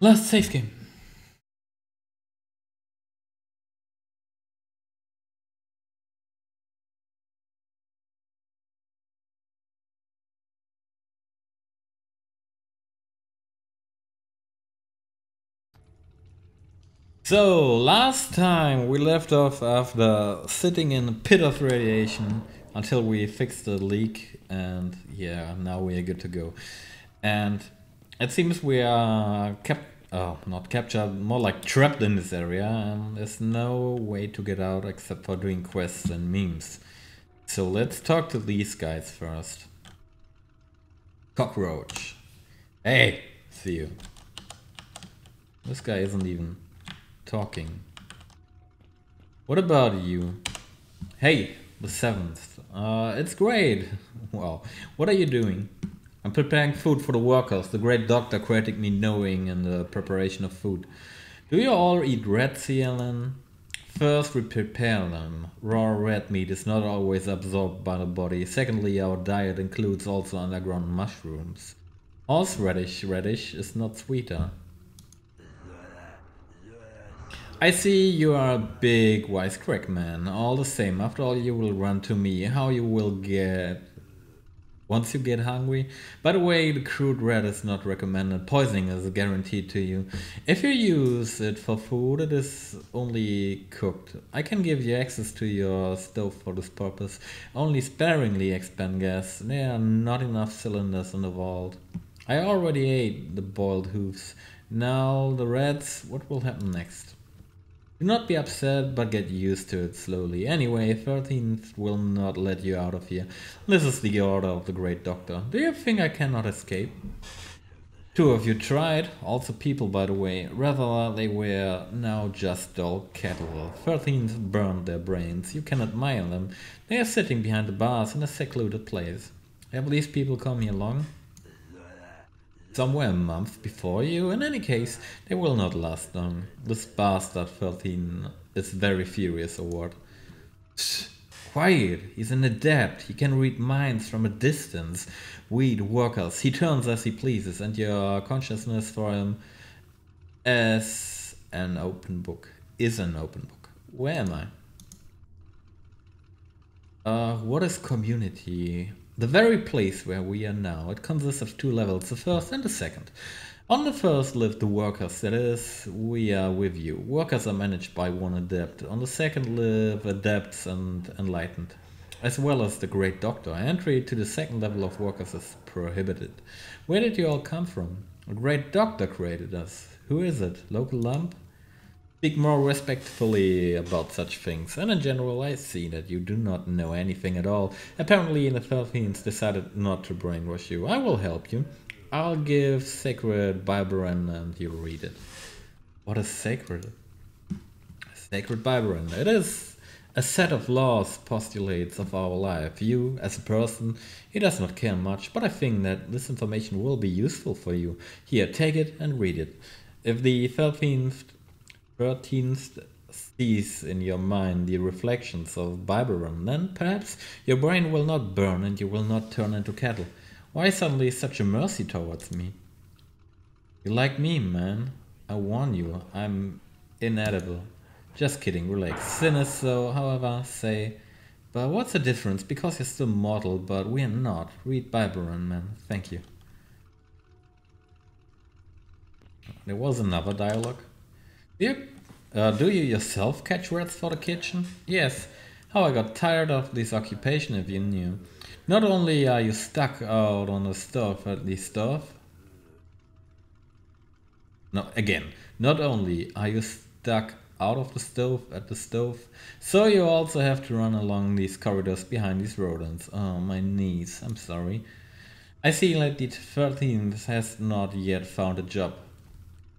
Last save game. So, last time we left off after sitting in a pit of radiation until we fixed the leak, and yeah, now we are good to go. And it seems we are not captured, more like trapped in this area, and there's no way to get out except for doing quests and memes. So let's talk to these guys first. Cockroach. Hey, see you. This guy isn't even talking. What about you? Hey, the 7th. It's great. Well, what are you doing? I'm preparing food for the workers. The great doctor credited me knowing in the preparation of food. Do you all eat red CLN? First, we prepare them. Raw red meat is not always absorbed by the body. Secondly, our diet includes also underground mushrooms. Horseradish is not sweeter. I see you are a big wisecrack man. All the same, after all you will run to me. How you will get... once you get hungry? By the way, the crude red is not recommended. Poisoning is guaranteed to you. If you use it for food, it is only cooked. I can give you access to your stove for this purpose. Only sparingly expend gas. There are not enough cylinders in the vault. I already ate the boiled hoofs. Now the reds, what will happen next? Do not be upset, but get used to it slowly. Anyway, 13th will not let you out of here. This is the order of the great doctor. Do you think I cannot escape? 2 of you tried, also people by the way. Rather, they were now just dull cattle. 13th burned their brains. You can admire them. They are sitting behind the bars in a secluded place. Have these people come here long? Somewhere a month before you. In any case, they will not last long. This bastard 13 is very furious or what? Shh, quiet, he's an adept. He can read minds from a distance. We, the workers, he turns as he pleases, and your consciousness for him as an open book. Is an open book. Where am I? What is community? The very place where we are now. It consists of 2 levels, the first and the second. On the first live the workers, that is, we are with you. Workers are managed by 1 adept. On the second live adepts and enlightened, as well as the great doctor. Entry to the second level of workers is prohibited. Where did you all come from? A great doctor created us. Who is it? Local lump? Speak more respectfully about such things, and in general I see that you do not know anything at all. Apparently the 13th decided not to brainwash you. I will help you. I'll give sacred Biberon and you read it. What is sacred? Sacred Biberon. It is a set of laws, postulates of our life. You, as a person, he does not care much, but I think that this information will be useful for you. Here, take it and read it. If the 13th sees in your mind the reflections of Biberon, then perhaps your brain will not burn and you will not turn into cattle. Why suddenly such a mercy towards me? You like me, man. I warn you, I'm inedible. Just kidding, relax. Sin is so, however, say. But what's the difference? Because you're still mortal, but we're not. Read Biberon, man. Thank you. There was another dialogue. Do you yourself catch rats for the kitchen? Yes. How I got tired of this occupation if you knew. Not only are you stuck out on the stove at the stove. No, again. Not only are you stuck out of the stove at the stove, so you also have to run along these corridors behind these rodents. Oh, my knees. I'm sorry. I see that the 13th has not yet found a job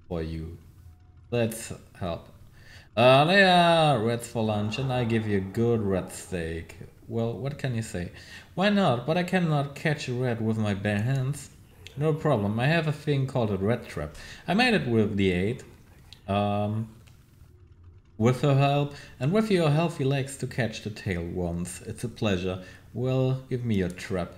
for you. Let's help. There are rats for lunch and I give you a good rat steak. Well, what can you say? Why not? But I cannot catch a rat with my bare hands. No problem, I have a thing called a rat trap. I made it with the 8. With her help, and with your healthy legs to catch the tail once. It's a pleasure. Well, give me your trap.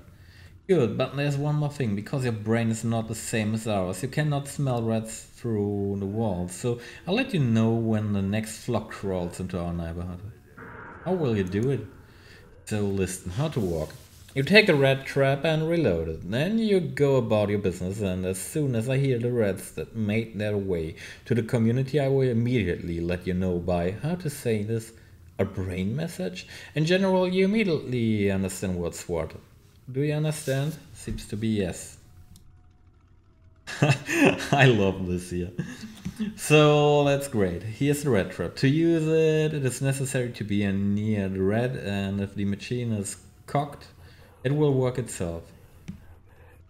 Good, but there's one more thing. Because your brain is not the same as ours, you cannot smell rats through the walls. So I'll let you know when the next flock crawls into our neighborhood. How will you do it? So listen, how to walk. You take a rat trap and reload it. Then you go about your business, and as soon as I hear the rats that made their way to the community, I will immediately let you know by, how to say this, a brain message? In general, you immediately understand what's what. Do you understand? Seems to be yes. I love this here. So that's great. Here's the rat trap. To use it, it is necessary to be near the rat, and if the machine is cocked, it will work itself.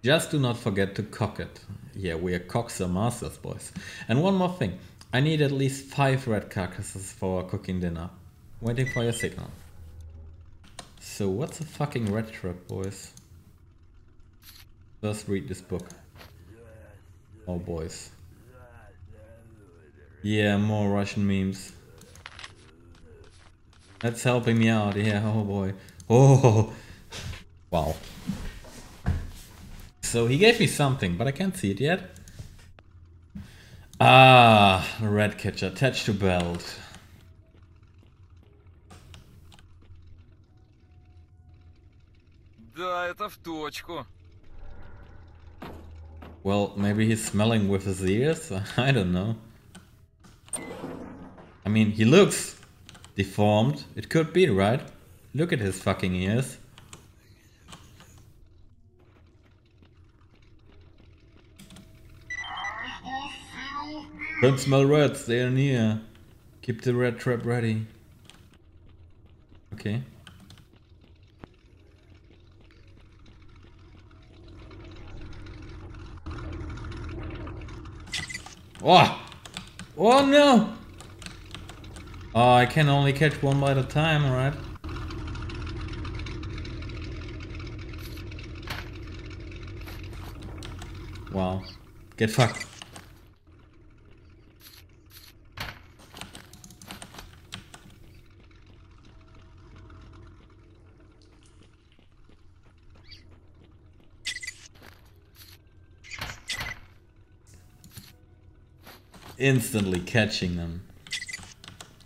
Just do not forget to cock it. Yeah, we are cocks are masters, boys. And one more thing. I need at least 5 rat carcasses for cooking dinner. Waiting for your signal. So what's a fucking rat trap, boys? First read this book. Oh, boys. Yeah, more Russian memes. That's helping me out, yeah, oh boy. Oh, wow. So he gave me something, but I can't see it yet. Ah, a rat catcher attached to belt. Да, это в точку. Well, maybe he's smelling with his ears? I don't know. I mean, he looks deformed. It could be, right? Look at his fucking ears. Don't smell rats, they are near. Keep the rat trap ready. Okay. Oh! Oh no! Oh, I can only catch one by a time, right? Wow. Get fucked. Instantly catching them.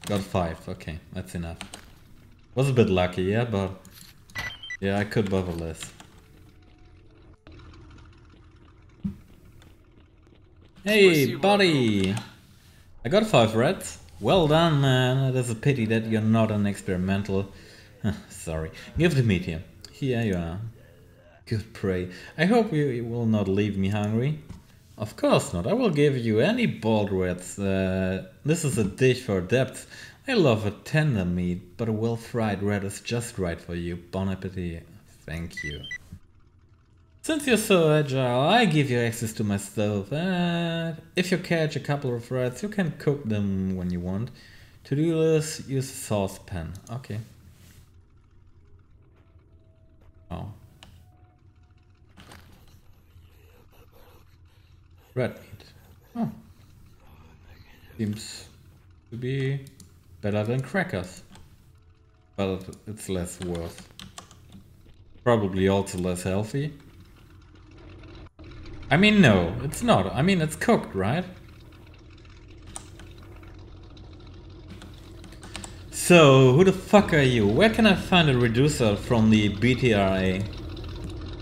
Got 5, okay, that's enough. Was a bit lucky, yeah, but... yeah, I could bother less. Hey, buddy! I got 5 rats. Well done, man. It is a pity that you're not an experimental... sorry. Give the meat here. Here you are. Good prey. I hope you will not leave me hungry. Of course not. I will give you any boiled rats. This is a dish for adepts. I love a tender meat, but a well-fried rat is just right for you. Bon appetit. Thank you. Since you're so agile, I give you access to my stove. If you catch a couple of rats, you can cook them when you want. To do this, use a saucepan. Okay. Oh. Red meat. Oh. Seems to be better than crackers. But it's less worth. Probably also less healthy. I mean, no, it's not. I mean, it's cooked, right? So, who the fuck are you? Where can I find a reducer from the BTRA?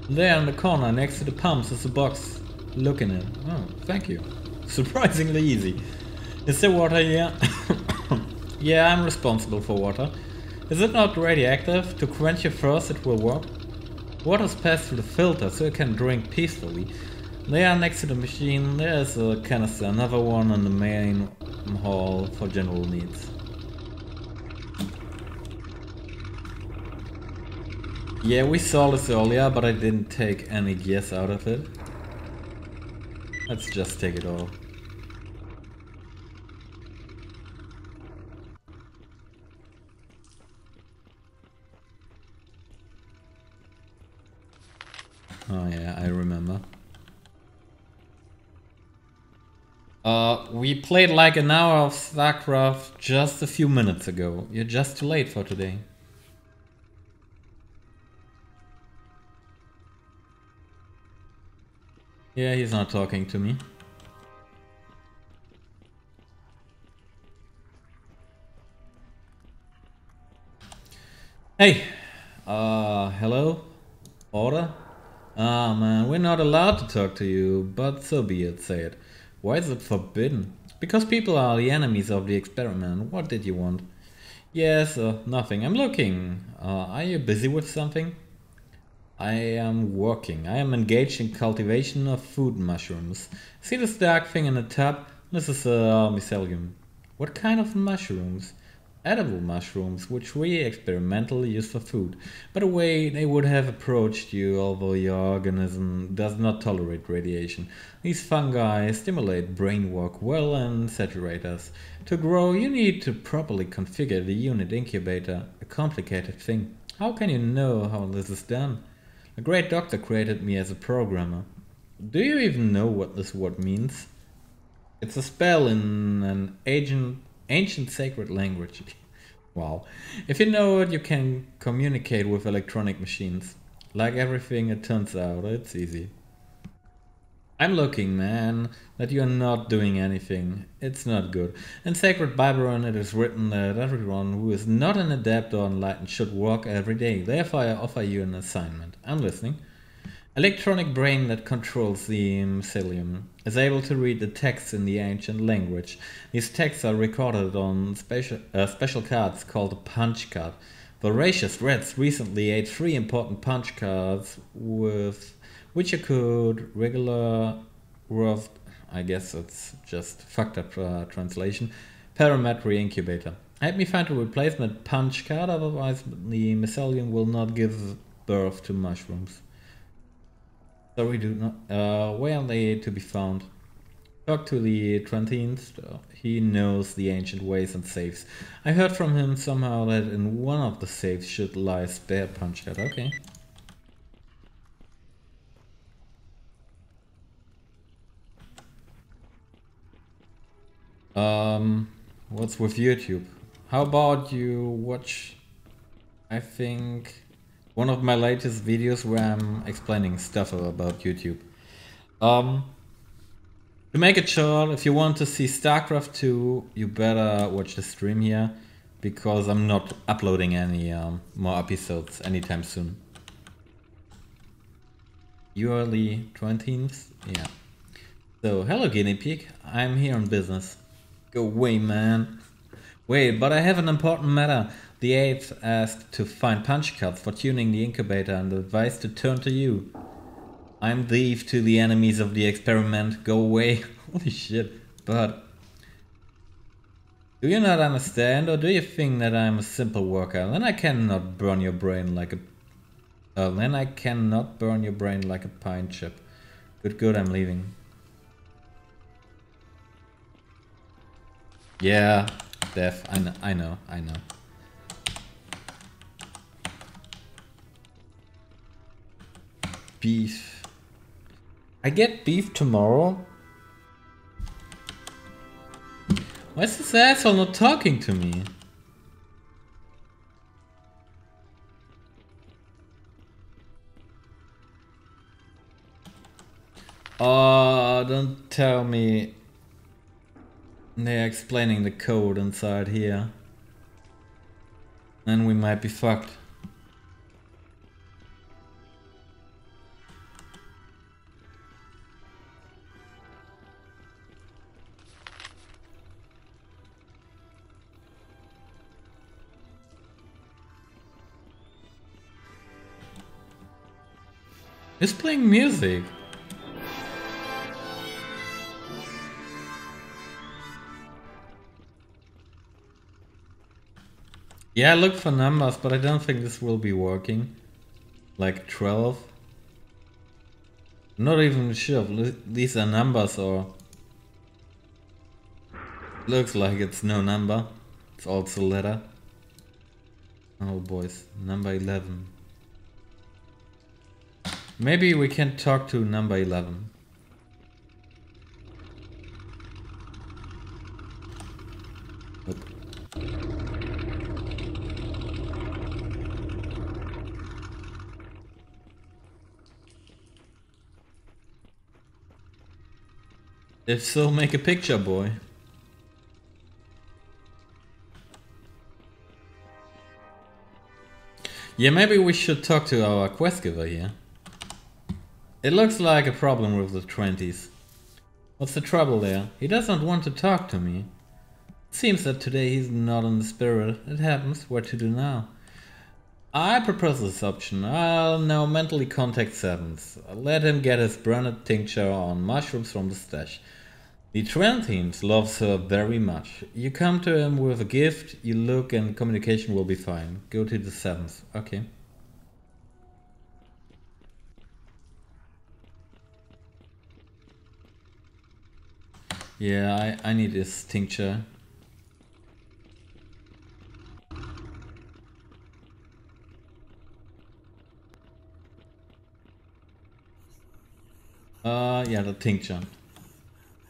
There in the corner next to the pumps is a box. Look in it. Oh, thank you. Surprisingly easy. Is there water here? Yeah, I'm responsible for water. Is it not radioactive? To quench your thirst it will work. Water's passed through the filter so you can drink peacefully. They are next to the machine. There's a canister, another one in the main hall for general needs. Yeah, we saw this earlier, but I didn't take any gears out of it. Let's just take it all. Oh yeah, I remember. We played like an hour of StarCraft just a few minutes ago. You're just too late for today. Yeah, he's not talking to me. Hey, hello? Order? Ah, man, we're not allowed to talk to you, but so be it, say it. Why is it forbidden? Because people are the enemies of the experiment. What did you want? Yes, nothing. I'm looking. Are you busy with something? I am working. I am engaged in cultivation of food mushrooms. See this dark thing in the tub? This is mycelium. What kind of mushrooms? Edible mushrooms, which we experimentally use for food. By the way, they would have approached you, although your organism does not tolerate radiation. These fungi stimulate brain work well and saturate us. To grow, you need to properly configure the unit incubator, a complicated thing. How can you know how this is done? A great doctor created me as a programmer. Do you even know what this word means? It's a spell in an ancient sacred language. Wow. If you know it, you can communicate with electronic machines. Like everything, it turns out, it's easy. I'm looking, man, that you're not doing anything. It's not good. In Sacred Byron it is written that everyone who is not an adept or enlightened should work every day. Therefore I offer you an assignment. I'm listening. Electronic brain that controls the mycelium is able to read the texts in the ancient language. These texts are recorded on special cards called a punch card. Voracious rats recently ate 3 important punch cards with which you could regular worth, I guess it's just fucked up translation, parametry incubator. Help me find a replacement punch card, otherwise the mycelium will not give birth to mushrooms. So we do not. Where are they to be found? Talk to the Trentines. He knows the ancient ways and safes. I heard from him somehow that in one of the safes should lie a spare punch card. Okay. What's with YouTube? How about you watch, I think, one of my latest videos where I'm explaining stuff about YouTube. To make it short, if you want to see StarCraft 2, you better watch the stream here, because I'm not uploading any more episodes anytime soon. Early 20s? Yeah. So, hello guinea pig, I'm here on business. Go away, man. Wait, but I have an important matter. The apes asked to find punch cards for tuning the incubator and advised to turn to you. I'm thief to the enemies of the experiment. Go away. Holy shit. But do you not understand, or do you think that I'm a simple worker? Then I cannot burn your brain like a pine chip. Good, I'm leaving. Yeah, Def, I know. Beef. I get beef tomorrow? Why is this asshole not talking to me? Oh, don't tell me they're explaining the code inside here. Then we might be fucked. He's playing music. Yeah, I looked for numbers, but I don't think this will be working. Like 12. Not even sure if these are numbers or... Looks like it's no number. It's also letter. Oh boys, number 11. Maybe we can talk to number 11. If so, make a picture, boy. Yeah, maybe we should talk to our quest giver here. It looks like a problem with the 20s. What's the trouble there? He doesn't want to talk to me. It seems that today he's not in the spirit. It happens. What to do now? I propose this option. I'll now mentally contact Sevens. Let him get his branded tincture on mushrooms from the stash. The Trentines loves her very much. You come to him with a gift, you look and communication will be fine. Go to the Sevens. Okay. Yeah, I need this tincture. Yeah, the tincture.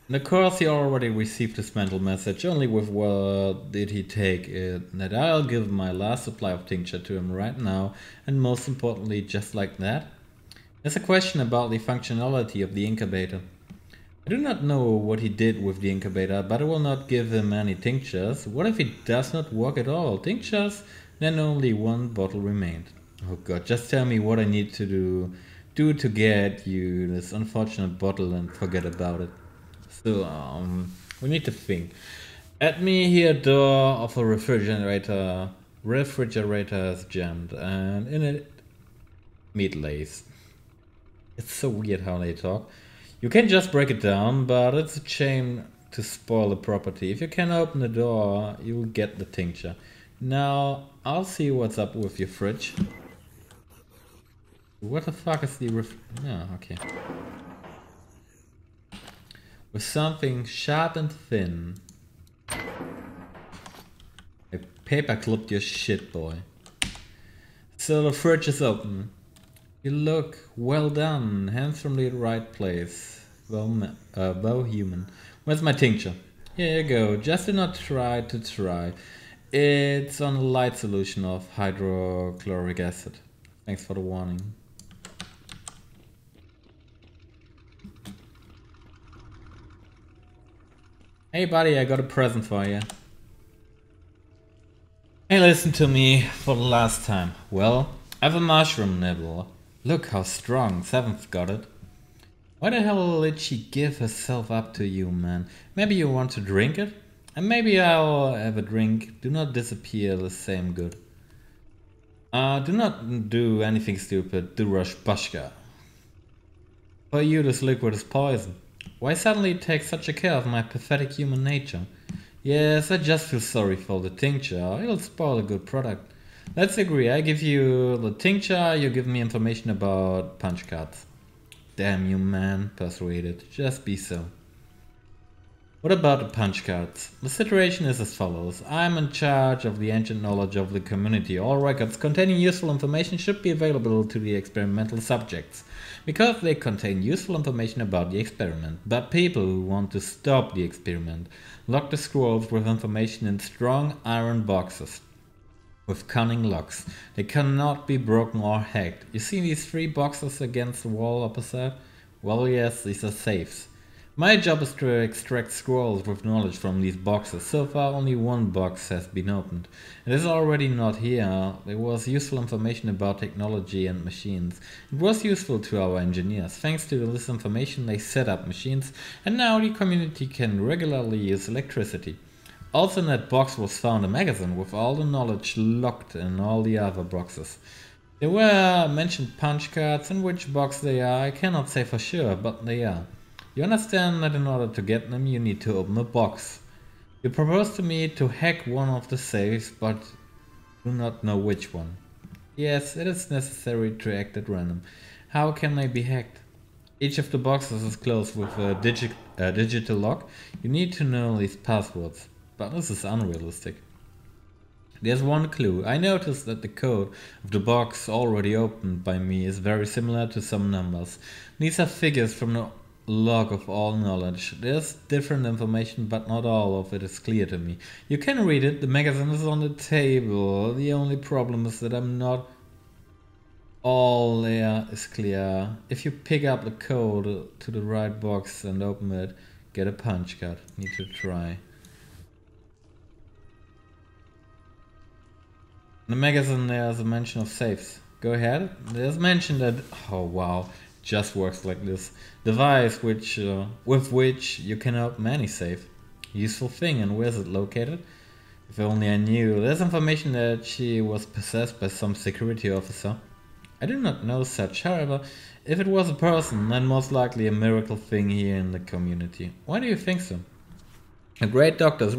And of course he already received his mental message, only with what did he take it, that I'll give my last supply of tincture to him right now, and most importantly, just like that. There's a question about the functionality of the incubator. I do not know what he did with the incubator, but I will not give him any tinctures. What if it does not work at all? Tinctures? Then only one bottle remained. Oh god, just tell me what I need to do to get you this unfortunate bottle and forget about it. So, we need to think. At me here, door of a refrigerator. Refrigerator is jammed, and in it, meat lays. It's so weird how they talk. You can just break it down, but it's a shame to spoil the property. If you can open the door, you'll get the tincture. Now, I'll see what's up with your fridge. What the fuck is the Oh, okay. With something sharp and thin. I paper clipped your shit, boy. So the fridge is open. You look well done, hands from the right place. Well human. Where's my tincture? Here you go, just do not try to try. It's on a light solution of hydrochloric acid. Thanks for the warning. Hey buddy, I got a present for you. Hey, listen to me for the last time. Well, I have a mushroom nibble. Look how strong, Seventh got it. Why the hell did she give herself up to you, man? Maybe you want to drink it? And maybe I'll have a drink. Do not disappear the same good. Do not do anything stupid. Do rush Bashka. For you this liquid is poison. Why suddenly take such a care of my pathetic human nature? Yes, I just feel sorry for the tincture. It'll spoil a good product. Let's agree, I give you the tincture, you give me information about punch cards. Damn you, man, persuaded. Just be so. What about the punch cards? The situation is as follows. I'm in charge of the ancient knowledge of the community. All records containing useful information should be available to the experimental subjects, because they contain useful information about the experiment. But people who want to stop the experiment lock the scrolls with information in strong iron boxes with cunning locks. They cannot be broken or hacked. You see these 3 boxes against the wall opposite? Well, yes, these are safes. My job is to extract scrolls with knowledge from these boxes. So far only 1 box has been opened. It is already not here. There was useful information about technology and machines. It was useful to our engineers. Thanks to this information they set up machines, and now the community can regularly use electricity. Also in that box was found a magazine with all the knowledge locked in all the other boxes. There were mentioned punch cards, in which box they are I cannot say for sure, but they are. You understand that in order to get them you need to open a box. You propose to me to hack one of the safes, but do not know which one. Yes, it is necessary to act at random. How can they be hacked? Each of the boxes is closed with a digital lock. You need to know these passwords. But this is unrealistic. There's one clue. I noticed that the code of the box already opened by me is very similar to some numbers. These are figures from the log of all knowledge. There's different information, but not all of it is clear to me. You can read it, the magazine is on the table. The only problem is that I'm not all there is clear. If you pick up the code to the right box and open it, Get a punch card. Need to try. In the magazine there's a mention of safes. Go ahead. There's mention that, oh wow, just works like this. Device which with which you can open any safe. Useful thing, and where's it located? If only I knew. There's information that she was possessed by some security officer. I do not know such, however, if it was a person, then most likely a miracle thing here in the community. Why do you think so? A great doctor is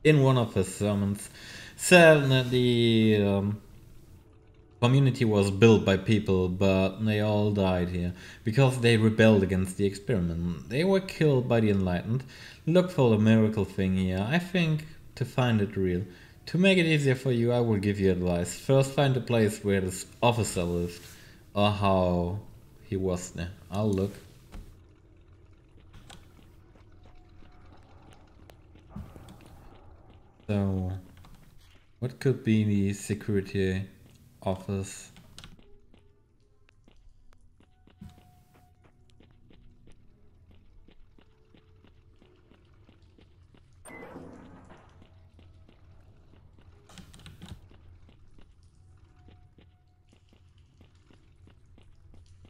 in one of his sermons said that the community was built by people, but they all died here because they rebelled against the experiment. They were killed by the enlightened. Look for the miracle thing here. I think to find it real. To make it easier for you, I will give you advice. First, find the place where this officer lived, or how he was there. I'll look. So, what could be the security office?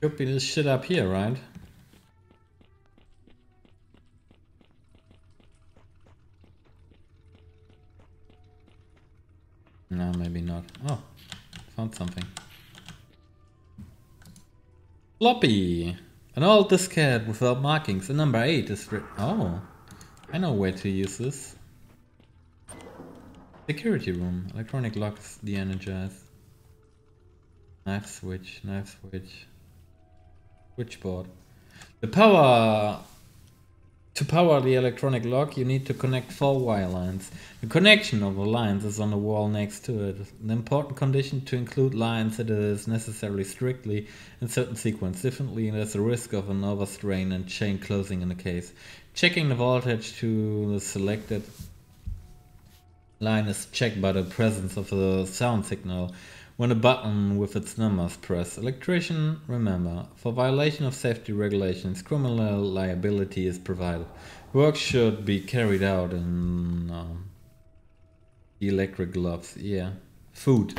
Could be this shit up here, right? No, maybe not. Oh, found something. Floppy! An old diskette without markings. And number 8 is written. Oh, I know where to use this. Security room. Electronic locks de-energized. Knife switch, knife switch. Switchboard. To power the electronic lock, you need to connect 4 wire lines. The connection of the lines is on the wall next to it. An important condition to include lines that is necessarily strictly in certain sequence. Differently, there's a risk of an overstrain and chain closing in the case. Checking the voltage to the selected line is checked by the presence of the sound signal when a button with its numbers pressed. Electrician, remember, for violation of safety regulations, criminal liability is provided. Work should be carried out in electric gloves. Yeah. Food.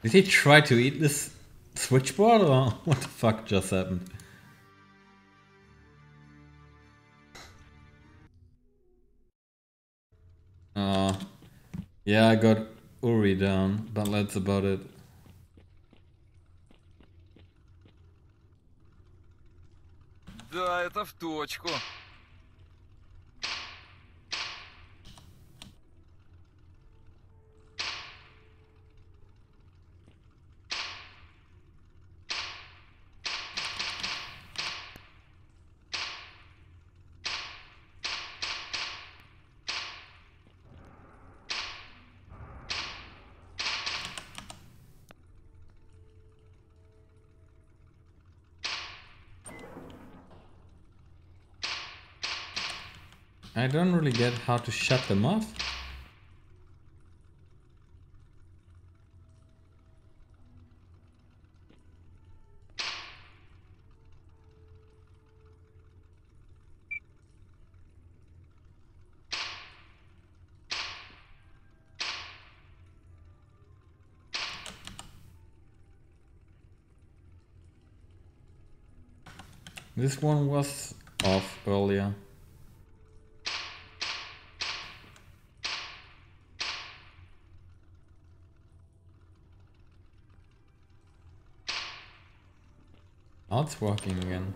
Did he try to eat this switchboard, or what the fuck just happened? Yeah, I got Uri down, but that's about it. Да, это в точку. I don't really get how to shut them off. This one was off earlier. Now it's working again.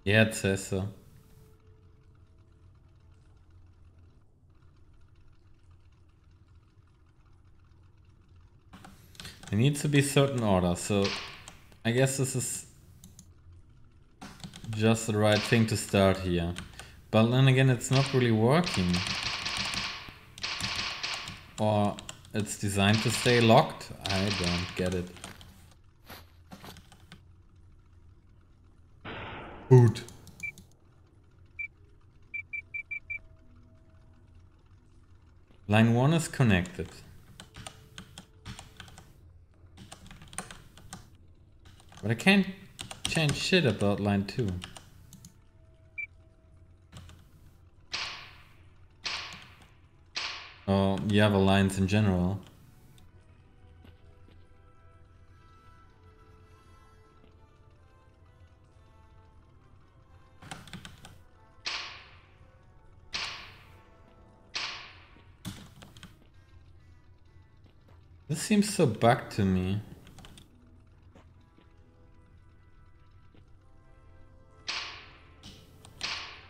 Yeah, it says so. There needs to be certain order, so I guess this is just the right thing to start here. But then again, it's not really working. Or it's designed to stay locked? I don't get it. Boot. Line 1 is connected. But I can't change shit about line 2. Oh, the other lines in general. This seems so bugged to me.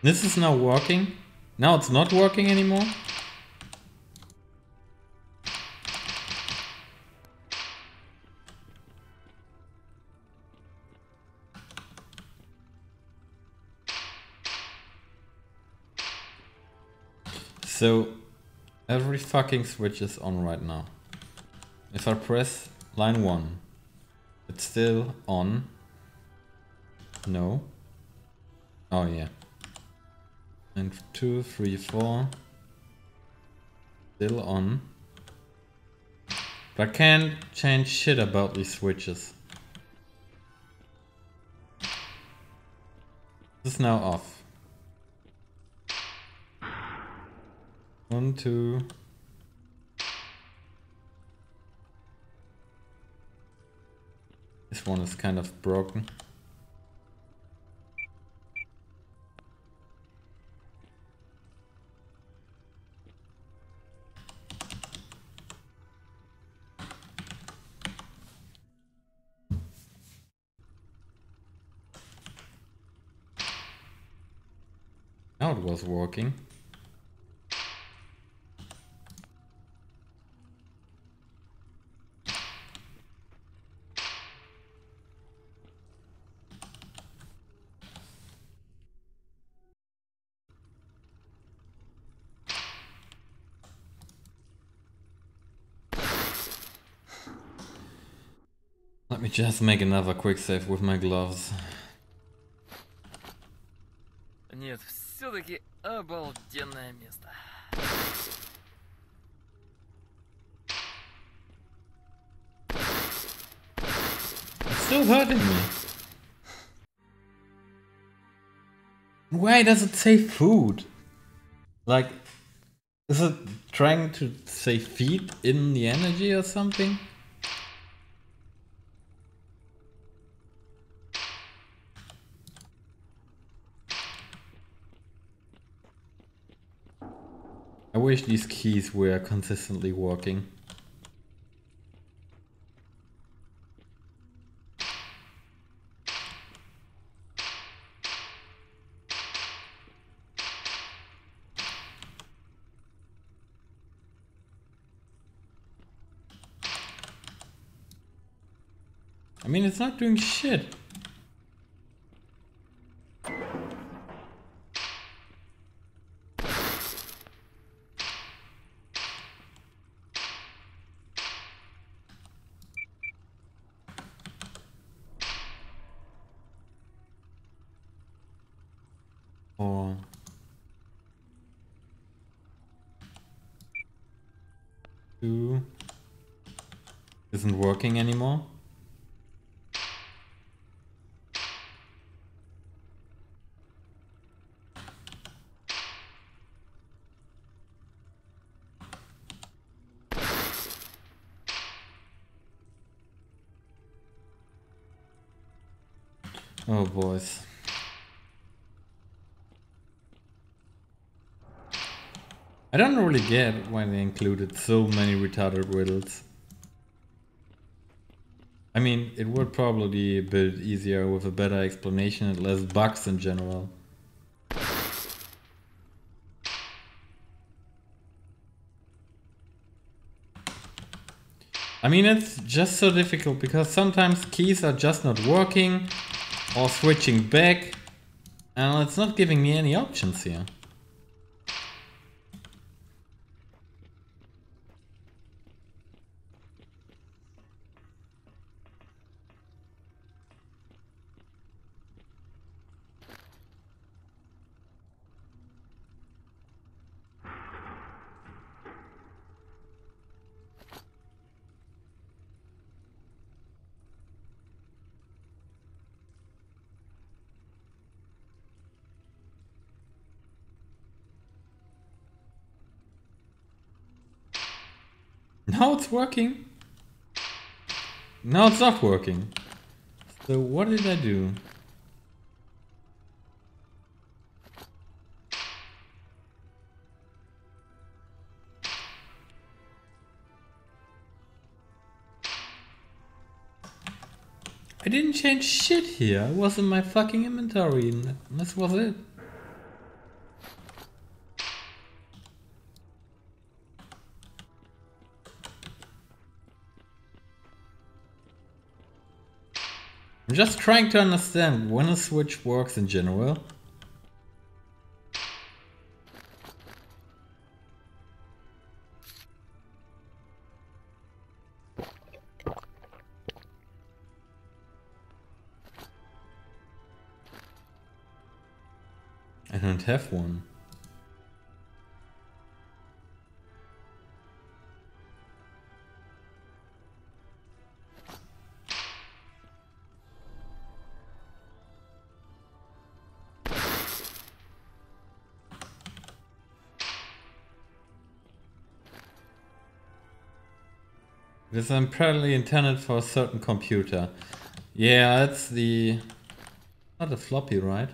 This is now working. Now it's not working anymore. So every fucking switch is on right now. If I press line 1, it's still on. No. Oh yeah. And 2, 3, 4. Still on. But I can't change shit about these switches. This is now off. 1, 2. This one is kind of broken. Now it was working. Let me just make another quick save with my gloves. Нет, все-таки обалденное место. It's still hurting me. Why does it say food? Like, is it trying to say feed in the energy or something? I wish these keys were consistently working. I mean, it's not doing shit. Or... two... isn't working anymore. Oh boys. I don't really get why they included so many retarded riddles. I mean, it would probably be a bit easier with a better explanation and less bugs in general. I mean, it's just so difficult because sometimes keys are just not working or switching back. And it's not giving me any options here. Now it's working. Now it's not working. So what did I do? I didn't change shit here. It was in my fucking inventory and this was it. I'm just trying to understand when a switch works in general. I don't have one. It is apparently intended for a certain computer. Yeah, it's the... not a floppy, right?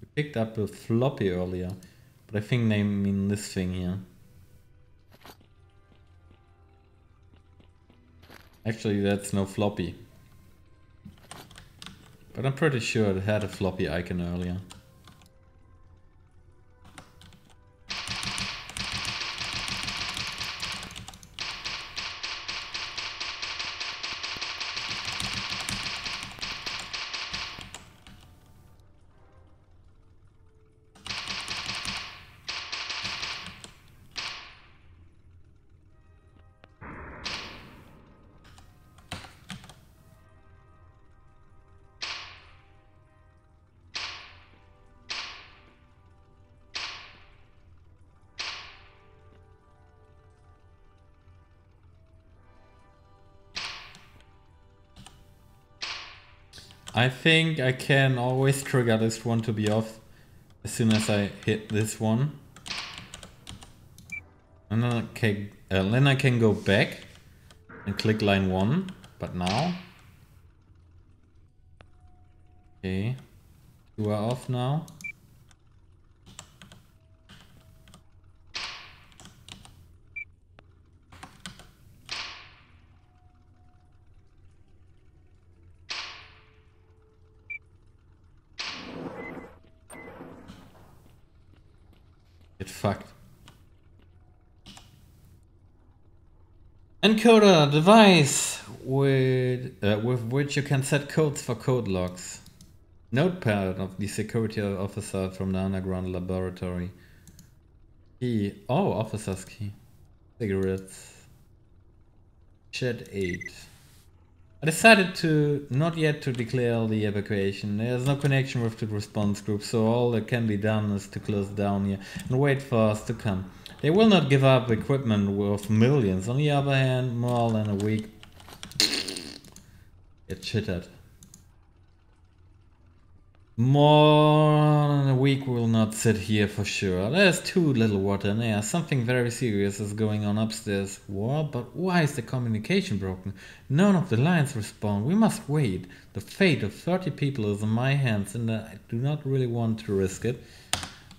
We picked up a floppy earlier. But I think they mean this thing here. Actually, that's no floppy. But I'm pretty sure it had a floppy icon earlier. I think I can always trigger this one to be off as soon as I hit this one. And then I can go back and click line 1, but now... okay, 2 are off now. Get fucked. Encoder device with which you can set codes for code locks. Notepad of the security officer from the underground laboratory. Key. Oh, officer's key. Cigarettes. Shed 8. I decided to not yet to declare the evacuation. There's no connection with the response group, so all that can be done is to close down here and wait for us to come. They will not give up equipment worth millions. On the other hand, more than a week. Get shitted. More than a week will not sit here for sure. There's too little water in air. Something very serious is going on upstairs. What? But why is the communication broken? None of the lines respond. We must wait. The fate of 30 people is in my hands and I do not really want to risk it.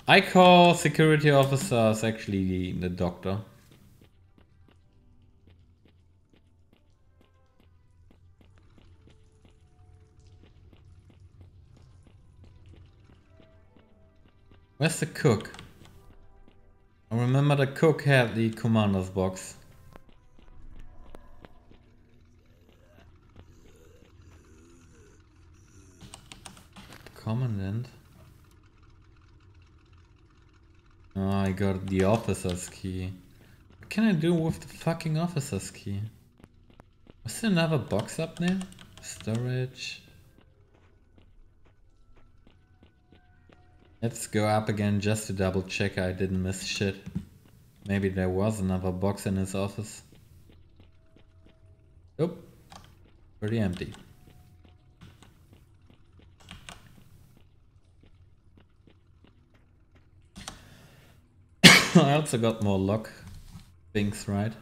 I call security officers actually the doctor. Where's the cook? I remember the cook had the commander's box. Commandant? I got the officer's key. What can I do with the fucking officer's key? Was there another box up there? Storage. Let's go up again just to double check I didn't miss shit. Maybe there was another box in his office. Nope. Pretty empty. I also got more lock things, right?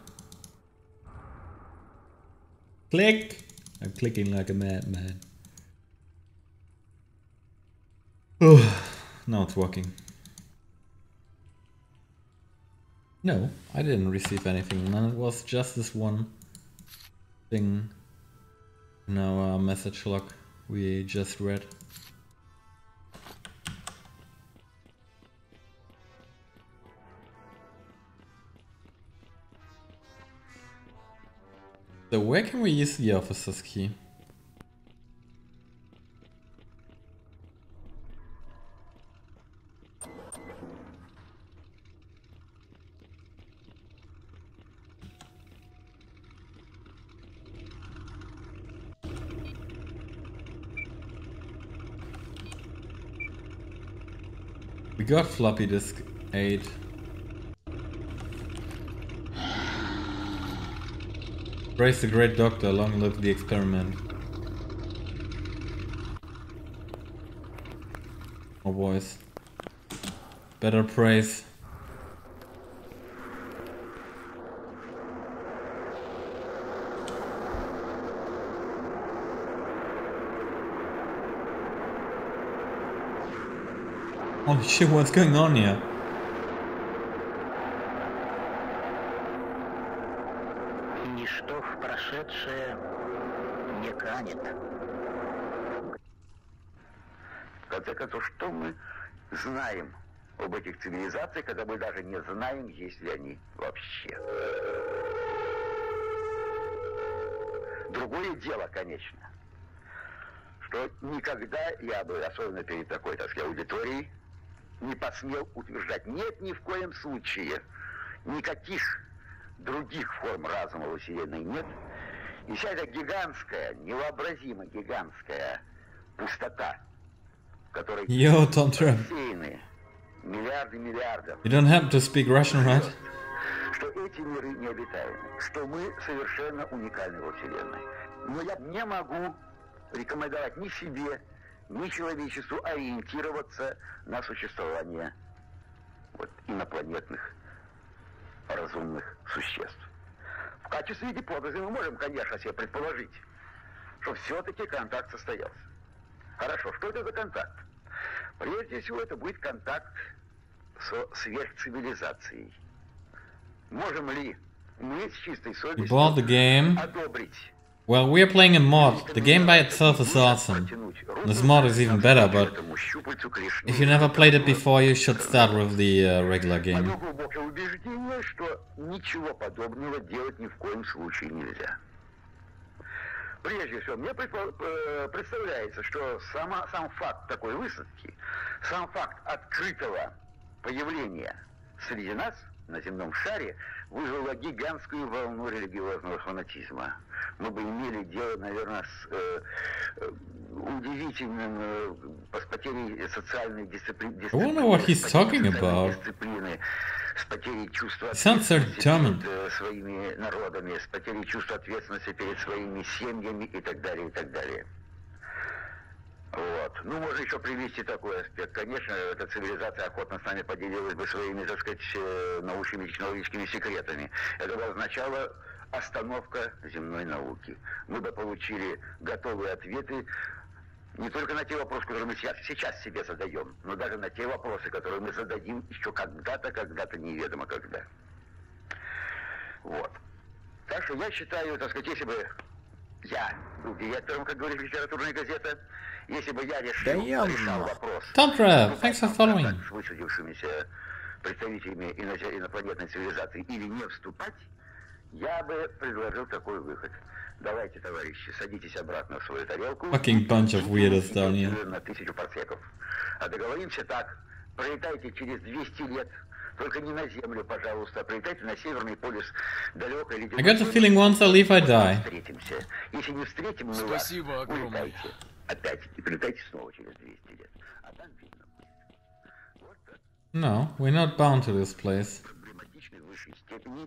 Click! I'm clicking like a madman. Now it's working. No, I didn't receive anything. And it was just this one thing in our message log we just read. So where can we use the officer's key? We got floppy disk 8. Praise the great doctor, long live the experiment. Oh boys. Better praise. Holy shit, what's going on here? Ничто в прошедшее не канет. В конце концов, что мы знаем об этих цивилизациях, когда мы даже не знаем, есть ли они вообще? Другое дело, конечно, что никогда я бы, особенно перед такой, так сказать, аудиторией, не посмел утверждать, нет ни в коем случае никаких других форм разума во Вселенной нет. И вся эта гигантская, невообразимо гигантская пустота, в которой рассеяны миллиарды миллиардов. You don't have to speak Russian, right? Что эти миры необитаемы, что мы совершенно уникальны во Вселенной. Но я не могу рекомендовать ни себе, ни человечеству ориентироваться на существование вот, инопланетных разумных существ. В качестве гипотезы мы можем, конечно, себе предположить, что все-таки контакт состоялся. Хорошо, что это за контакт? Прежде всего, это будет контакт со сверхцивилизацией. Можем ли мы с чистой совестью одобрить? Well, we're playing a mod. The game by itself is awesome. This mod is even better, but if you never played it before, you should start with the regular game. Мое глубокое убеждение, что ничего подобного делать ни в коем случае нельзя. Прежде всего, мне представляется, что сам факт такой высадки, сам факт открытого появления среди нас на земном шаре вызвало гигантскую волну религиозного фанатизма. Мы бы имели дело, наверное, с удивительным с потерей социальной дисциплины, с потерей чувства ответственности перед своими народами, с потерей чувства ответственности перед своими семьями и так далее, и так далее. Вот. Ну, можно еще привести такой аспект. Конечно, эта цивилизация охотно с нами поделилась бы своими, так сказать, научными технологическими секретами. Это бы означало остановка земной науки. Мы бы получили готовые ответы не только на те вопросы, которые мы сейчас себе задаем, но даже на те вопросы, которые мы зададим еще когда-то неведомо когда. Вот. Так что я считаю, так сказать, если бы я был директором, как говорит литературная газета, если бы я решал вопрос с высадившимися представителями инопланетной цивилизации или не вступать, я бы предложил такой выход. Давайте, товарищи, садитесь обратно в свою тарелку. Fucking bunch of weirdos down here. На 1000 парсеков. А договоримся так. Пролетайте через 200 лет Только не на Землю, пожалуйста, прилетайте на Северный полюс далекой ледяной. I got the feeling once I leave, I die. Встретимся. Если не встретим мы вас, Спасибо огромное. улетайте. Опять. И прилетайте снова через 200 лет. А там видно будет. No, we're not bound to this place.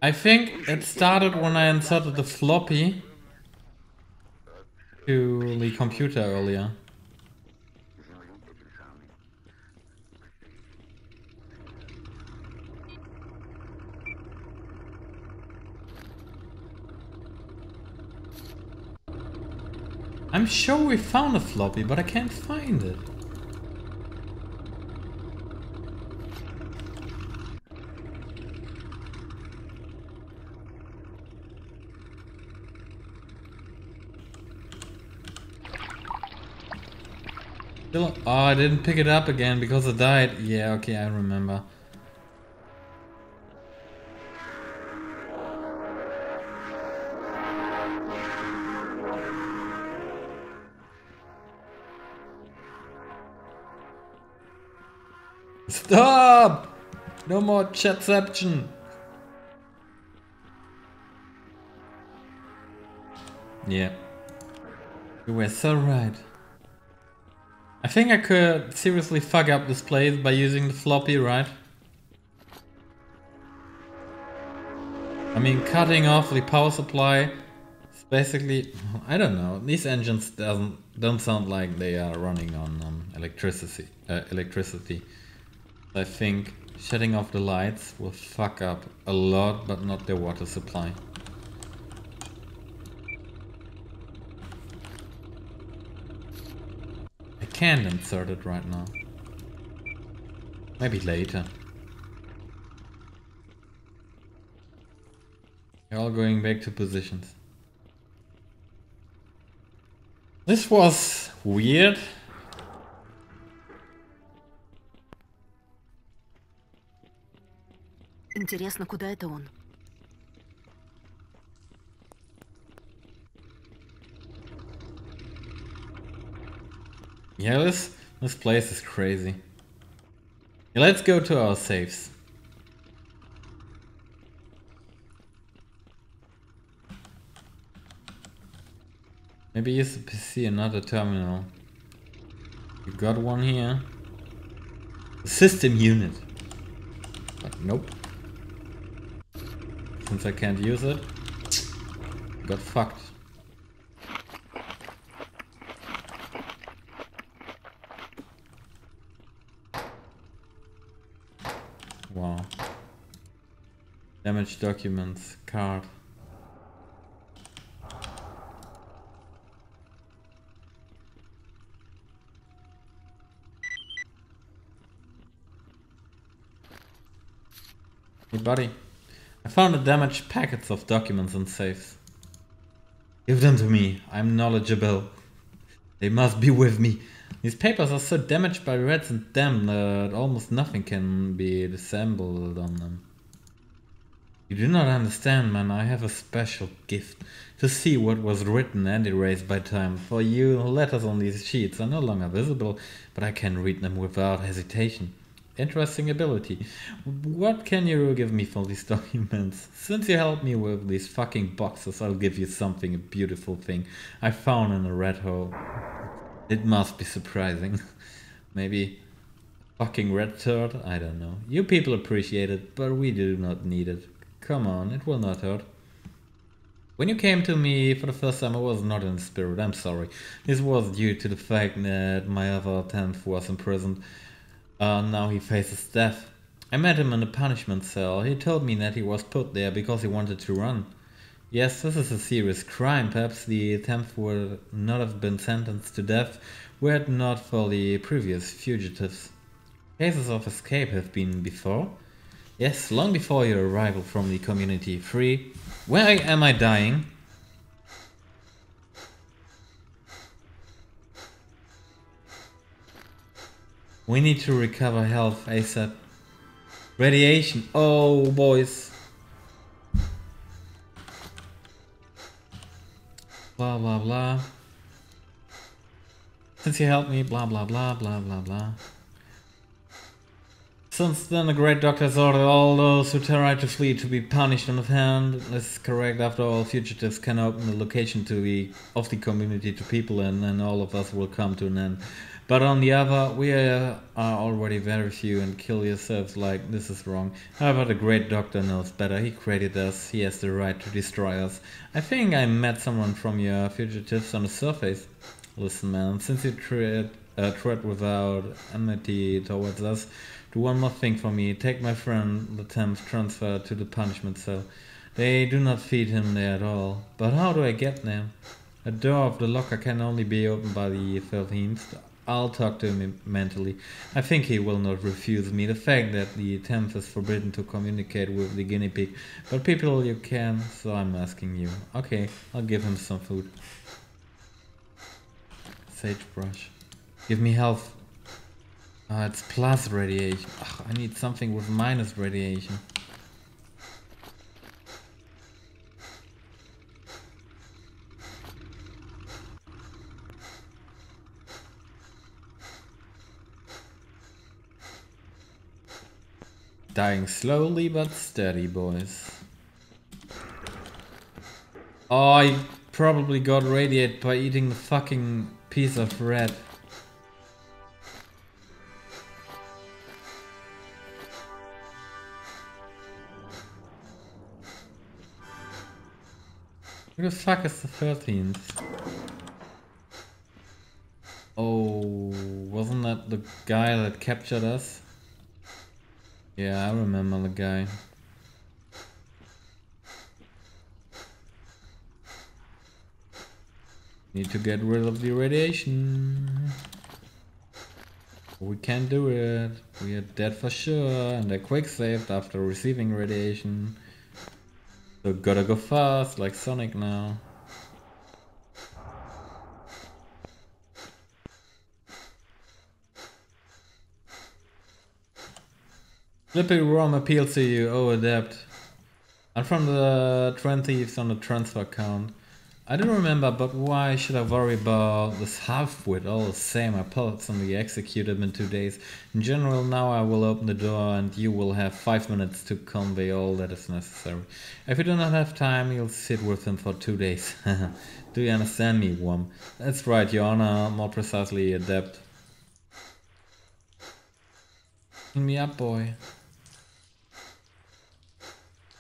I think it started when I inserted the floppy to the computer earlier. I'm sure we found a floppy, but I can't find it. Still, oh, I didn't pick it up again because it died. Yeah, okay, I remember. Stop! No more chatception. Yeah. You were so right. I think I could seriously fuck up this place by using the floppy, right? I mean, cutting off the power supply is basically... I don't know. These engines don't sound like they are running on electricity. I think shutting off the lights will fuck up a lot, but not the water supply. I can't insert it right now. Maybe later. You're all going back to positions. This was weird. Интересно, куда это он? Yeah, this place is crazy. Yeah, let's go to our safes. Maybe you see another terminal. You got one here. The system unit. But nope. Since I can't use it, got fucked. Wow. Damaged documents, card. Hey buddy, I found the damaged packets of documents and safes. Give them to me, I'm knowledgeable. They must be with me. These papers are so damaged by rats and damp that almost nothing can be disassembled on them. You do not understand, man, I have a special gift. To see what was written and erased by time. For you, letters on these sheets are no longer visible, but I can read them without hesitation. Interesting ability. What can you give me for these documents? Since you helped me with these fucking boxes, I'll give you something, a beautiful thing I found in a rat hole. It must be surprising. Maybe a fucking red turd? I don't know. You people appreciate it, but we do not need it. Come on, it will not hurt. When you came to me for the first time, I was not in the spirit, I'm sorry. This was due to the fact that my other tenth was imprisoned. Now he faces death. I met him in a punishment cell. He told me that he was put there because he wanted to run. Yes, this is a serious crime. Perhaps the 10th would not have been sentenced to death were it not for the previous fugitives. Cases of escape have been before? Yes, long before your arrival from the community. Free. Where am I dying? We need to recover health ASAP. Radiation. Oh, boys. Blah, blah, blah. Since you helped me, blah, blah, blah, blah, blah, blah. Since then, the Great Doctor has ordered all those who tried to flee to be punished on the hand. This is correct. After all, fugitives can open the location of the community to people, and all of us will come to an end. But on the other, we are already very few, and kill yourselves like this is wrong. However, the Great Doctor knows better. He created us. He has the right to destroy us. I think I met someone from your fugitives on the surface. Listen, man, since you tread without enmity towards us, do one more thing for me. Take my friend, the Thames, transfer to the punishment cell. They do not feed him there at all. But how do I get there? The door of the locker can only be opened by the 13th. I'll talk to him mentally. I think he will not refuse me. The fact that the Thames is forbidden to communicate with the guinea pig. But people you can, so I'm asking you. Okay, I'll give him some food. Sagebrush. Give me health. It's plus radiation. Ugh, I need something with minus radiation. Dying slowly but steady, boys. Oh, I probably got radiated by eating the fucking piece of bread. Who the fuck is the 13th? Oh, wasn't that the guy that captured us? Yeah, I remember the guy. Need to get rid of the radiation. We can't do it. We are dead for sure, and I quick saved after receiving radiation. So gotta go fast, like Sonic now. Flippy Rom appeals to you, oh adept. I'm from the Trend Thieves on the transfer count. I don't remember, but why should I worry about this half-wit? All the same, I personally executed him in 2 days. In general, now I will open the door and you will have 5 minutes to convey all that is necessary. If you do not have time, you'll sit with him for 2 days. Do you understand me, Worm? That's right, Your Honor, more precisely, adept. Clean me up, boy.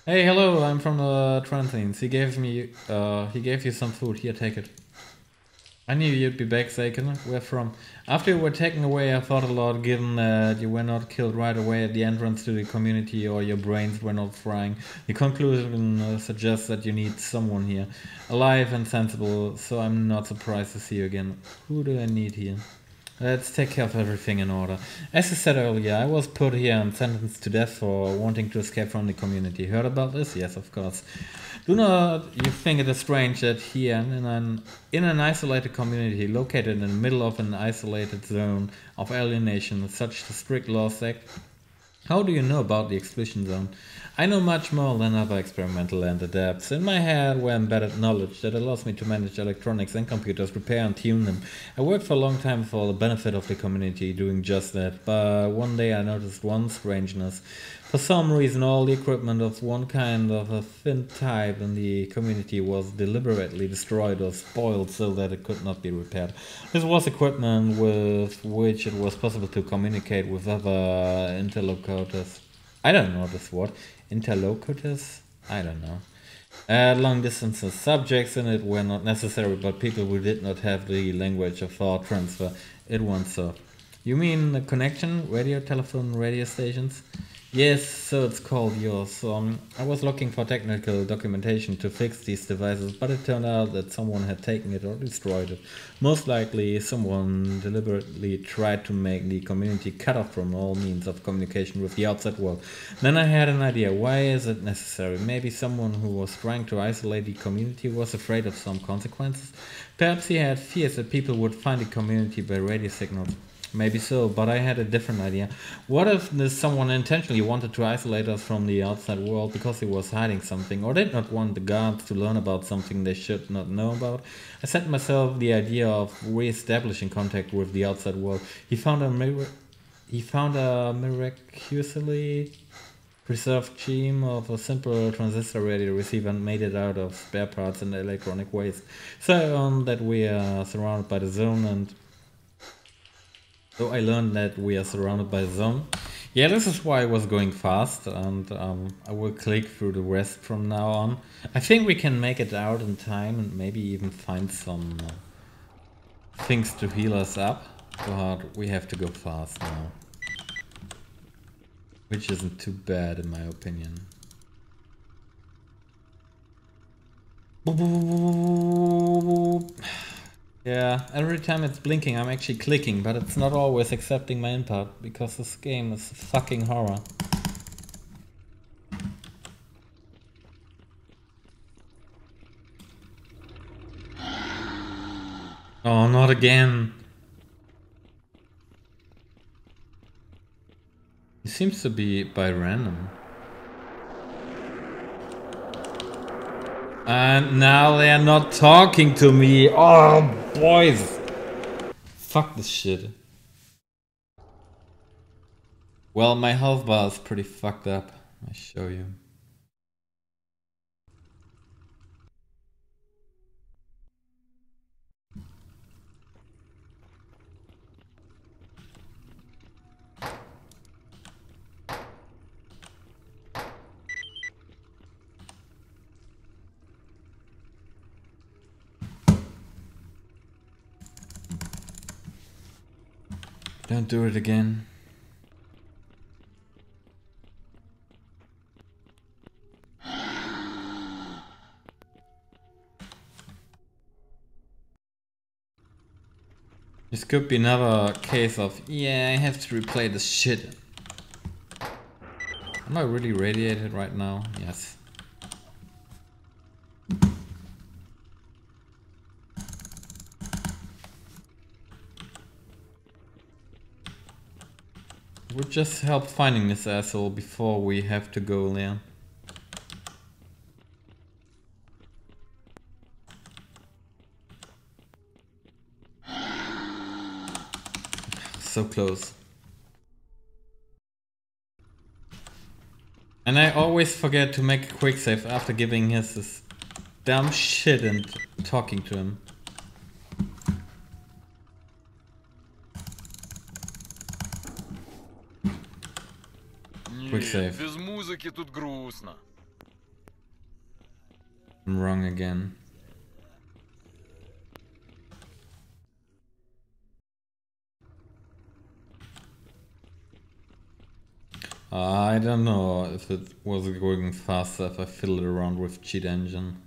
Hey, hello, I'm from the Transients. He gave you some food. Here, take it. I knew you'd be back, Saken. Where from? After you were taken away, I thought a lot, given that you were not killed right away at the entrance to the community or your brains were not frying. The conclusion suggests that you need someone here. Alive and sensible, so I'm not surprised to see you again. Who do I need here? Let's take care of everything in order. As I said earlier, I was put here and sentenced to death for wanting to escape from the community. Heard about this? Yes, of course. Do not you think it is strange that here, in an isolated community, located in the middle of an isolated zone of alienation, such strict laws act? How do you know about the exclusion zone? I know much more than other experimental and adepts. In my head were embedded knowledge that allows me to manage electronics and computers, repair and tune them. I worked for a long time for the benefit of the community doing just that, but one day I noticed one strangeness. For some reason, all the equipment of one kind of a thin type in the community was deliberately destroyed or spoiled so that it could not be repaired. This was equipment with which it was possible to communicate with other interlocutors. I don't know this word. Interlocutors? I don't know. At long distances, subjects in it were not necessary, but people who did not have the language of thought transfer, it once served. You mean a connection? Radio, telephone, radio stations? Yes, so it's called yours. I was looking for technical documentation to fix these devices, but it turned out that someone had taken it or destroyed it. Most likely, someone deliberately tried to make the community cut off from all means of communication with the outside world. Then I had an idea. Why is it necessary? Maybe someone who was trying to isolate the community was afraid of some consequences? Perhaps he had fears that people would find the community by radio signals. Maybe so, but I had a different idea. What if someone intentionally wanted to isolate us from the outside world because he was hiding something, or did not want the guards to learn about something they should not know about? I set myself the idea of re-establishing contact with the outside world. He found he found a miraculously preserved gem of a simple transistor radio receiver and made it out of spare parts and electronic waste. So that we are surrounded by the zone, and so I learned that we are surrounded by the zone. Yeah, this is why I was going fast, and I will click through the rest from now on. I think we can make it out in time and maybe even find some things to heal us up, but we have to go fast now. Which isn't too bad in my opinion. Yeah, every time it's blinking I'm actually clicking, but it's not always accepting my input because this game is a fucking horror. Oh, not again. It seems to be by random. And now they are not talking to me. Oh, boys. Fuck this shit. Well, my health bar is pretty fucked up. I'll show you. Don't do it again. This could be another case of, yeah, I have to replay this shit. Am I really radiated right now? Yes. It would just help finding this asshole before we have to go there. So close. And I always forget to make a quick save after giving his this dumb shit and talking to him. Quick save. Без музыки тут грустно. I'm wrong again. I don't know if it was going faster if I fiddled around with cheat engine.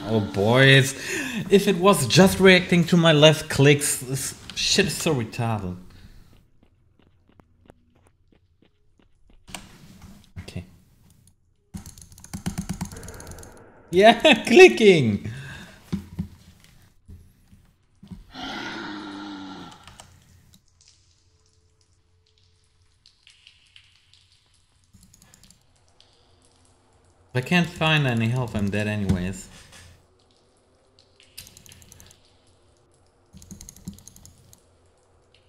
Oh boys, if it was just reacting to my left clicks, this shit is so retarded. Okay. Yeah, clicking! I can't find any health, I'm dead anyways.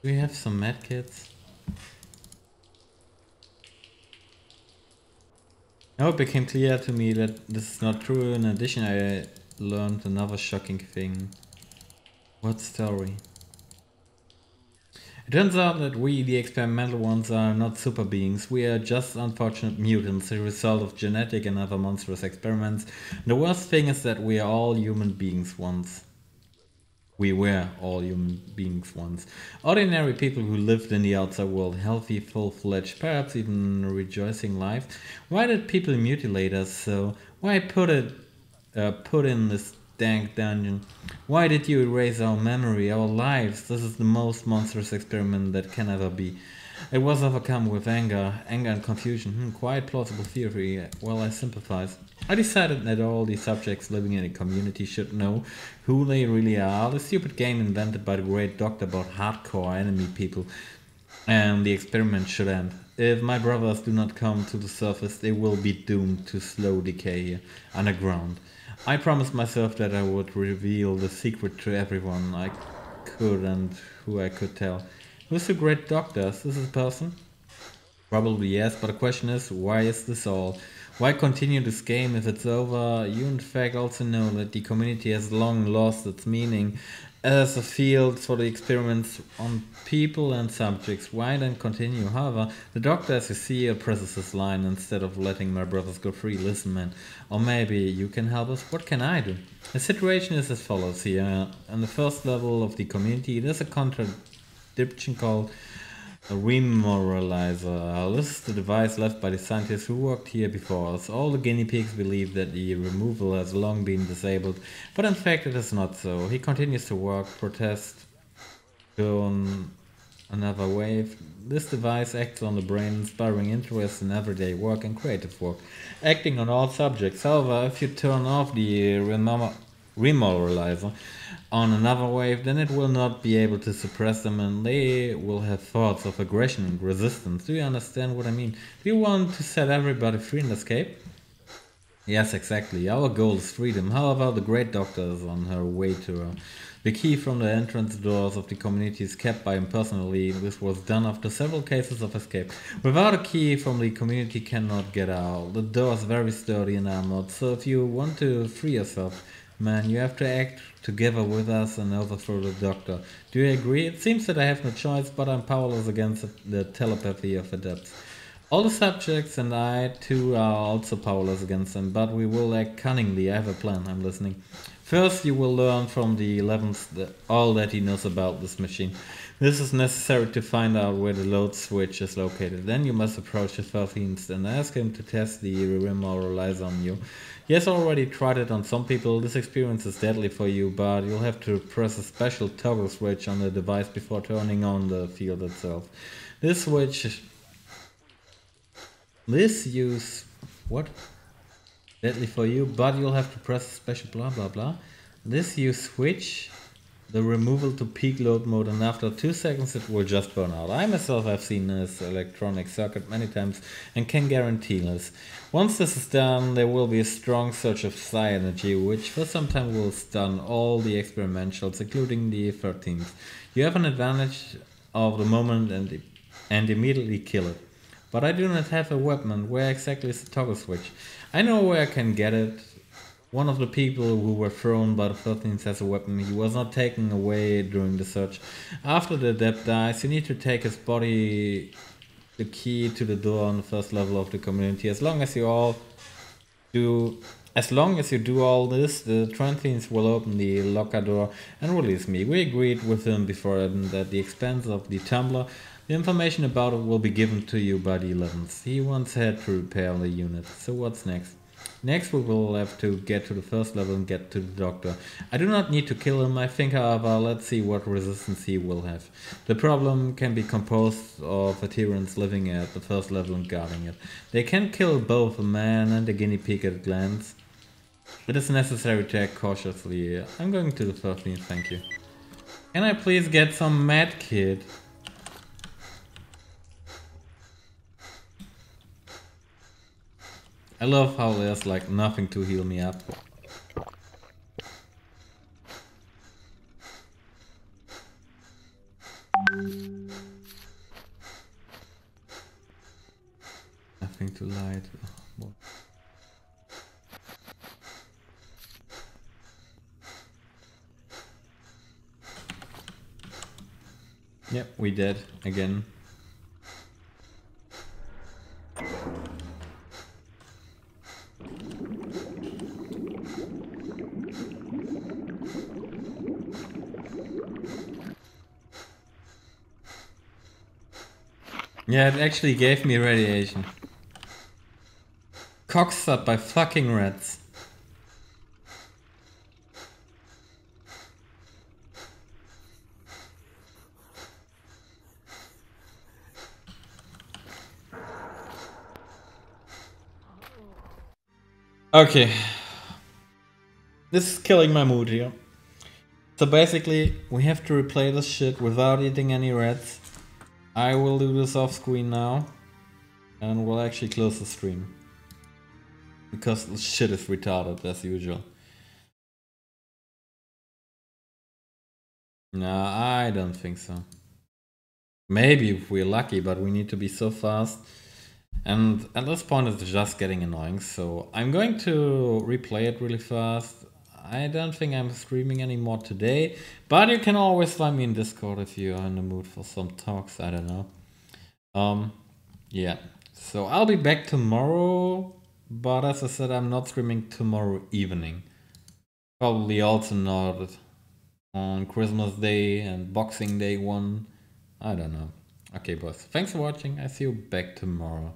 Do we have some medkits? Now it became clear to me that this is not true. In addition, I learned another shocking thing. What story? It turns out that we, the experimental ones, are not super beings. We are just unfortunate mutants, the result of genetic and other monstrous experiments. And the worst thing is that we are all human beings once. We were all human beings once. Ordinary people who lived in the outside world, healthy, full-fledged, perhaps even rejoicing life. Why did people mutilate us so? Why put in this dank dungeon? Why did you erase our memory, our lives? This is the most monstrous experiment that can ever be. It was overcome with anger and confusion. Quite plausible theory. Well, I sympathize. I decided that all the subjects living in a community should know who they really are. The stupid game invented by the great doctor about hardcore enemy people. And the experiment should end. If my brothers do not come to the surface, they will be doomed to slow decay here, underground. I promised myself that I would reveal the secret to everyone I could and who I could tell. Who's the great doctor? Is this a person? Probably yes, but the question is, why is this all? Why continue this game if it's over? You in fact also know that the community has long lost its meaning as a field for the experiments on people and subjects. Why then continue? However, the doctor, as you see, presses his line instead of letting my brothers go free. Listen, man, or maybe you can help us. What can I do? The situation is as follows here. On the first level of the community, there's a contradiction called a remoralizer. This is the device left by the scientists who worked here before us. All the guinea pigs believe that the removal has long been disabled, but in fact it is not so. He continues to work, protest, go on another wave. This device acts on the brain, inspiring interest in everyday work and creative work, acting on all subjects. However, if you turn off the remoralizer on another wave, then it will not be able to suppress them and they will have thoughts of aggression and resistance. Do you understand what I mean? Do you want to set everybody free and escape? Yes, exactly. Our goal is freedom. However, the great doctor is on her way to her. The key from the entrance doors of the community is kept by him personally. This was done after several cases of escape. Without a key from the community cannot get out. The door is very sturdy and armored, so if you want to free yourself, man, you have to act together with us and overthrow the doctor. Do you agree? It seems that I have no choice, but I'm powerless against the telepathy of adepts. All the subjects and I too are also powerless against them, but we will act cunningly. I have a plan, I'm listening. First, you will learn from the 11th all that he knows about this machine. This is necessary to find out where the load switch is located. Then you must approach the 13th and ask him to test the remoralizer on you. He has already tried it on some people. This experience is deadly for you, but you'll have to press a special toggle switch on the device before turning on the field itself. This switch... What? Deadly for you, but you'll have to press a special blah blah blah. You switch the removal to peak load mode and after 2 seconds it will just burn out. I myself have seen this electronic circuit many times and can guarantee this. Once this is done, there will be a strong surge of psi energy, which for some time will stun all the experimentals, including the 13th. You have an advantage of the moment and immediately kill it. But I do not have a weapon. Where exactly is the toggle switch? I know where I can get it. One of the people who were thrown by the 13th has a weapon. He was not taken away during the search. After the adept dies, you need to take his body, the key to the door on the first level of the community. As long as you do all this, the 13th will open the locker door and release me. We agreed with him before that at the expense of the tumbler, the information about it will be given to you by the 11th. He once had to repair the unit. So what's next? Next we will have to get to the first level and get to the doctor. I do not need to kill him. I think, however, let's see what resistance he will have. The problem can be composed of veterans living at the first level and guarding it. They can kill both a man and a guinea pig at a glance. It is necessary to act cautiously. I'm going to the 13th, thank you. Can I please get some med kit? I love how there's like nothing to heal me up. Nothing to light. Oh, yep, we dead again. Yeah, it actually gave me radiation. Cocksucked by fucking rats. Okay. This is killing my mood here. So basically, we have to replay this shit without eating any rats. I will do this off screen now. And we'll actually close the stream. Because this shit is retarded as usual. No, I don't think so. Maybe if we're lucky, but we need to be so fast. And at this point it's just getting annoying, so I'm going to replay it really fast. I don't think I'm streaming anymore today, but you can always find me in Discord if you are in the mood for some talks, I don't know. Yeah, so I'll be back tomorrow, but as I said, I'm not streaming tomorrow evening. Probably also not on Christmas Day and Boxing Day one. I don't know. Okay, boys, thanks for watching. I see you back tomorrow.